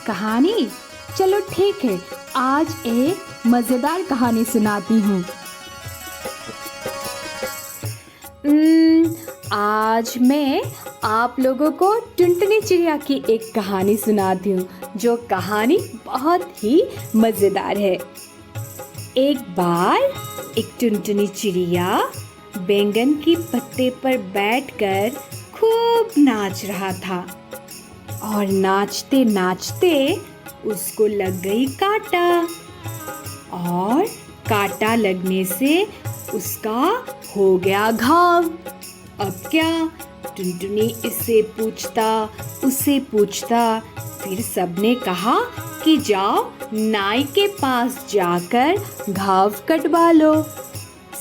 कहानी? चलो ठीक है, आज एक मज़ेदार कहानी सुनाती हूँ। आज मैं आप लोगों को टुनटुनी चिड़िया की एक कहानी सुनाती हूँ, जो कहानी बहुत ही मज़ेदार है। एक बार एक टुनटुनी चिड़िया बैंगन की पत्ते पर बैठकर खूब नाच रहा था और नाचते नाचते उसको लग गई कांटा और कांटा लगने से उसका हो गया घाव। अब क्या? टुनटुनी इससे पूछता उसे पूछता, फिर सबने कहा कि जाओ नाई के पास जाकर घाव कटवा लो।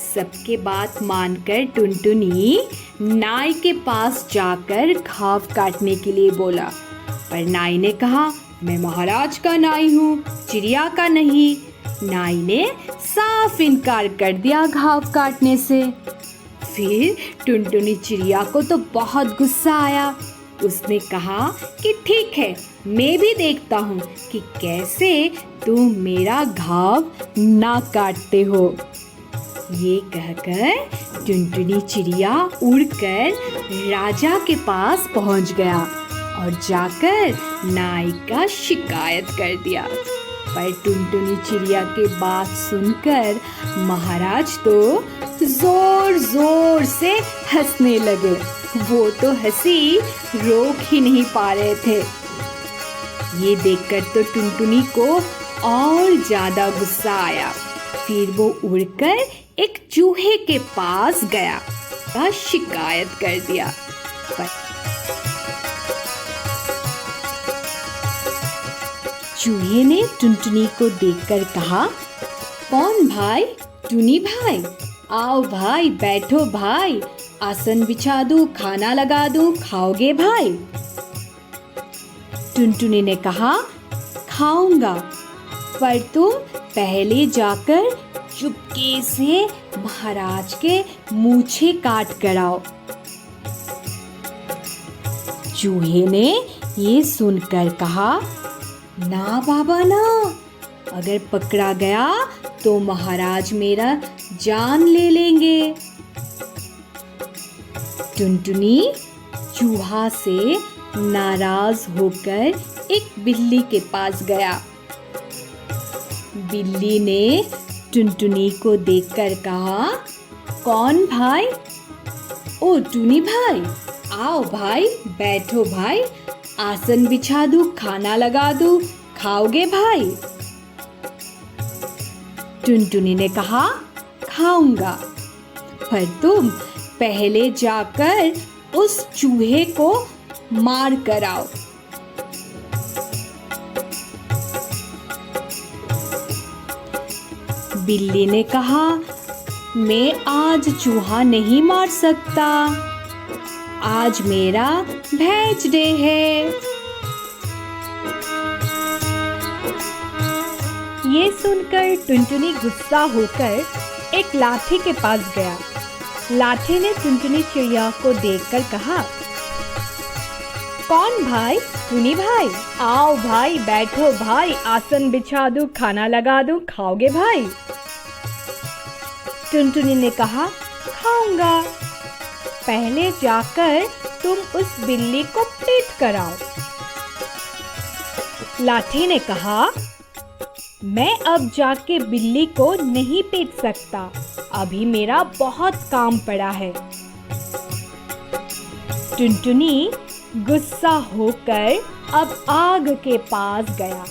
सबके बात मानकर टुनटुनी नाई के पास जाकर घाव काटने के लिए बोला, पर नाई ने कहा, मैं महाराज का नाई हूँ, चिड़िया का नहीं। नाई ने साफ इनकार कर दिया घाव काटने से। फिर टुनटुनी चिड़िया को तो बहुत गुस्सा आया। उसने कहा कि ठीक है, मैं भी देखता हूँ कि कैसे तुम मेरा घाव ना काटते हो। ये कहकर टुनटुनी चिड़िया उड़कर राजा के पास पहुँच गया और जाकर नाई का शिकायत कर दिया। पर टुनटुनी चिड़िया की बात सुनकर महाराज तो जोर जोर से हंसने लगे। वो तो हंसी रोक ही नहीं पा रहे थे। ये देखकर तो टुनटुनी को और ज्यादा गुस्सा आया। फिर वो उड़कर एक चूहे के पास गया और शिकायत कर दिया। चूहे ने टुनटुनी को देखकर कहा, कौन भाई? टुनी भाई, आओ भाई, बैठो भाई, आसन बिछा दूं, खाना लगा दूं, खाओगे भाई? टुनटुनी ने कहा, खाऊंगा, पर तुम पहले जाकर चुपके से महाराज के मूछें काट कर आओ। चूहे ने ये सुनकर कहा, ना बाबा ना, अगर पकड़ा गया तो महाराज मेरा जान ले लेंगे। टुनटुनी चूहा से नाराज होकर एक बिल्ली के पास गया। बिल्ली ने टुनटुनी को देखकर कहा, कौन भाई? ओ टुनी भाई, आओ भाई, बैठो भाई, आसन बिछा दूं, खाना लगा दूं, खाओगे भाई? टुनटुनी ने कहा, खाऊंगा, पर तुम पहले जाकर उस चूहे को मार कर आओ। बिल्ली ने कहा, मैं आज चूहा नहीं मार सकता, आज मेरा वेज डे है। ये सुनकर टुनटुनी गुस्सा होकर एक लाठी के पास गया। लाठी ने टुनटुनी चिड़िया को देखकर कहा, कौन भाई? टुनी भाई, आओ भाई, बैठो भाई, आसन बिछा दूं, खाना लगा दूं, खाओगे भाई? टुनटुनी ने कहा, खाऊंगा, पहले जाकर तुम उस बिल्ली को पीट कर आओ। लाठी ने कहा, मैं अब जाके बिल्ली को नहीं पीट सकता, अभी मेरा बहुत काम पड़ा है। टुनटुनी गुस्सा होकर अब आग के पास गया।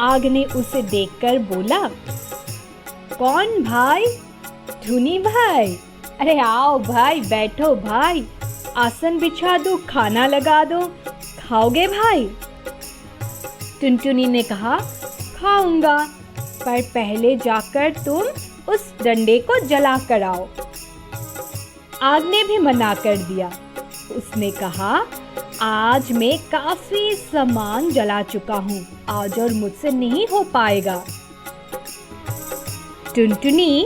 आग ने उसे देखकर बोला, कौन भाई? टुनी भाई, अरे आओ भाई, बैठो भाई, आसन बिछा दो, खाना लगा दो, खाओगे भाई? टुनटुनी ने कहा, खाऊंगा, पर पहले जाकर तुम उस डंडे को जला कर आओ। आग ने भी मना कर दिया। उसने कहा, आज मैं काफी सामान जला चुका हूँ, आज और मुझसे नहीं हो पाएगा। टुनटुनी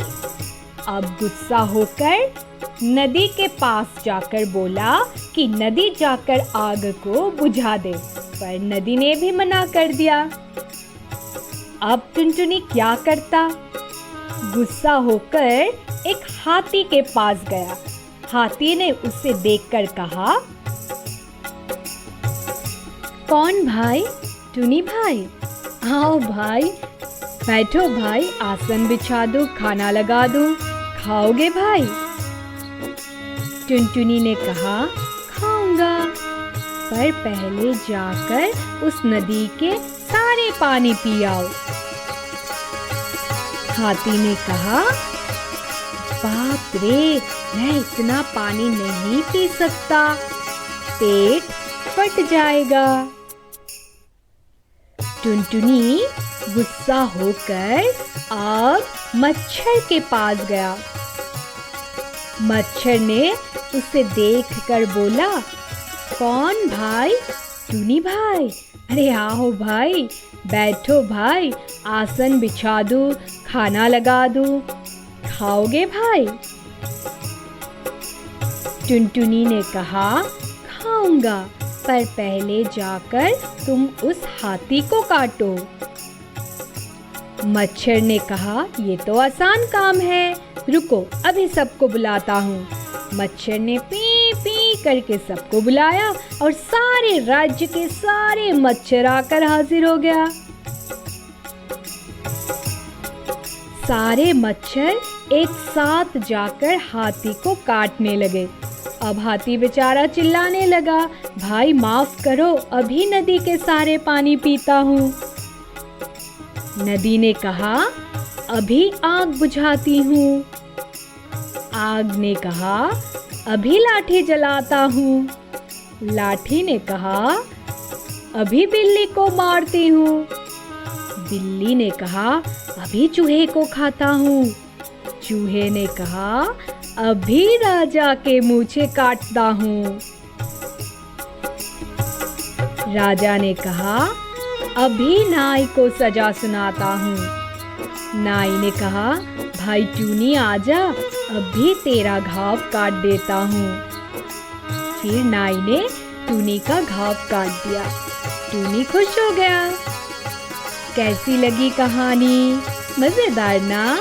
अब गुस्सा होकर नदी के पास जाकर बोला कि नदी जाकर आग को बुझा दे, पर नदी ने भी मना कर दिया। अब टुनटुनी क्या करता? गुस्सा होकर एक हाथी के पास गया। हाथी ने उसे देखकर कहा, कौन भाई? टुनी भाई। आओ भाई, बैठो भाई, आसन बिछा दूं, खाना लगा दूं, खाओगे भाई? टुनटुनी ने कहा, खाऊंगा, पर पहले जाकर उस नदी के सारे पानी पी आओ। हाथी ने कहा, बाप रे, मैं इतना पानी नहीं पी सकता, पेट फट जाएगा। टुनटुनी गुस्सा होकर अब मच्छर के पास गया। मच्छर ने उसे देखकर बोला, कौन भाई? टुनी भाई। अरे आओ भाई, बैठो भाई, आसन बिछा दूं, खाना लगा दूं, खाओगे भाई? टुनटुनी ने कहा, खाऊंगा, पर पहले जाकर तुम उस हाथी को काटो। मच्छर ने कहा, ये तो आसान काम है, रुको अभी सबको बुलाता हूँ। मच्छर ने पी पी करके सबको बुलाया और सारे राज्य के सारे मच्छर आकर हाजिर हो गया। सारे मच्छर एक साथ जाकर हाथी को काटने लगे। अब हाथी बेचारा चिल्लाने लगा, भाई माफ करो, अभी नदी के सारे पानी पीता हूँ। नदी ने कहा, अभी आग बुझाती हूँ। आग ने कहा, अभी लाठी जलाता हूँ। लाठी ने कहा, अभी बिल्ली को मारती हूँ। बिल्ली ने कहा, अभी चूहे को खाता हूँ। चूहे ने कहा, अभी राजा के मूछें काटता हूँ। राजा ने कहा, अभी नाई को सजा सुनाता हूँ। नाई ने कहा, भाई टूनी आजा, अभी तेरा घाव काट देता हूँ। फिर नाई ने टूनी का घाव काट दिया। टूनी खुश हो गया। कैसी लगी कहानी? मजेदार ना?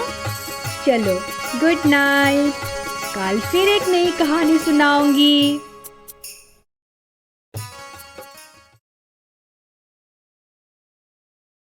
चलो गुड नाइट, कल फिर एक नई कहानी सुनाऊंगी।